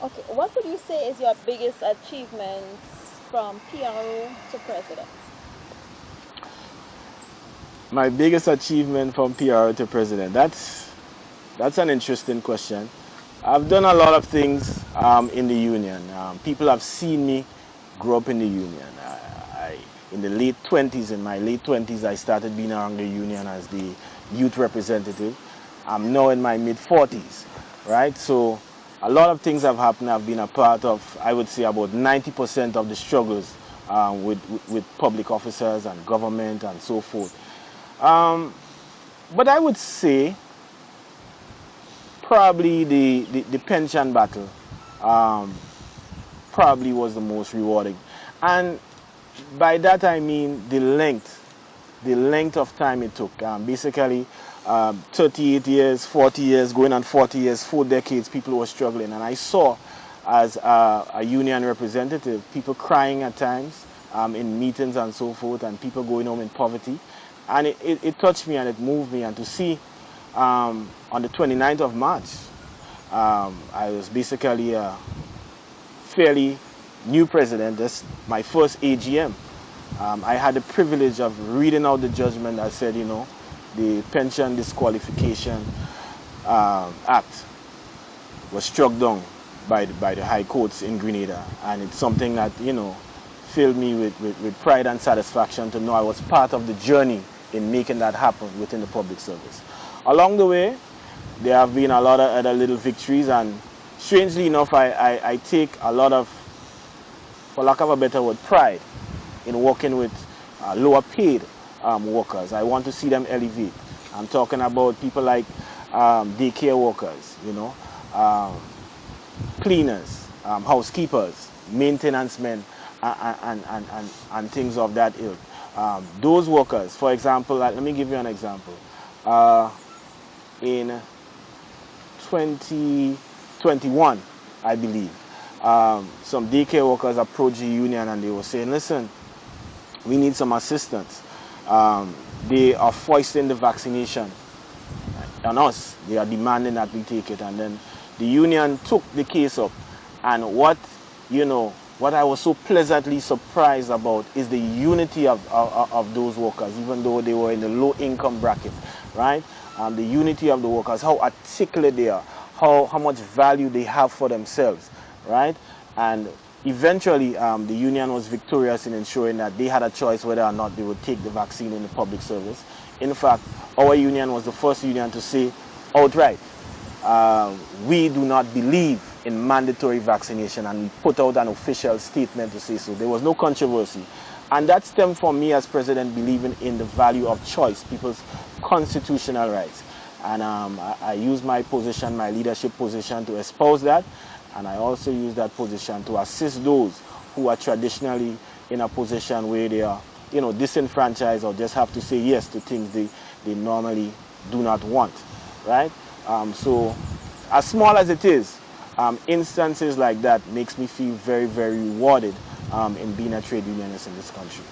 Okay, what would you say is your biggest achievements from PRO to president? My biggest achievement from PR to president. That's an interesting question. I've done a lot of things in the union. People have seen me grow up in the union. In the late 20s, in my late 20s, I started being around the union as the youth representative. I'm now in my mid 40s, right? So a lot of things have happened. I've been a part of, I would say, about 90% of the struggles with public officers and government and so forth. Um, but I would say probably the pension battle um, probably was the most rewarding. And by that I mean the length of time it took. Basically, 38 years, 40 years, going on 40 years, 4 decades, people were struggling. And I saw, as a union representative, people crying at times in meetings and so forth, and people going home in poverty. And it touched me and it moved me. And to see on the 29th of March, I was basically a fairly new president. That's my first AGM. I had the privilege of reading out the judgment that said, the Pension Disqualification Act was struck down by the high courts in Grenada. And it's something that, filled me with pride and satisfaction to know I was part of the journey in making that happen within the public service. Along the way, there have been a lot of other little victories, and strangely enough, I take a lot of, for lack of a better word, pride in working with lower paid workers. I want to see them elevate. I'm talking about people like daycare workers, um, cleaners, housekeepers, maintenance men, and things of that ilk. Those workers, for example, let me give you an example. Uh, in 2021, I believe, some daycare workers approached the union and they were saying, listen, we need some assistance. They are foisting the vaccination on us. They are demanding that we take it. And then the union took the case up. And what I was so pleasantly surprised about is the unity of those workers, even though they were in the low income bracket, right? The unity of the workers, how articulate they are, how much value they have for themselves, right? And eventually, the union was victorious in ensuring that they had a choice whether or not they would take the vaccine in the public service. In fact, our union was the first union to say outright, we do not believe in mandatory vaccination, and we put out an official statement to say so. There was no controversy. And that stemmed from me as president believing in the value of choice, people's constitutional rights. And I use my position, my leadership position, to espouse that. And I also use that position to assist those who are traditionally in a position where they are, disenfranchised or just have to say yes to things they normally do not want, right? So as small as it is, instances like that makes me feel very, very rewarded in being a trade unionist in this country.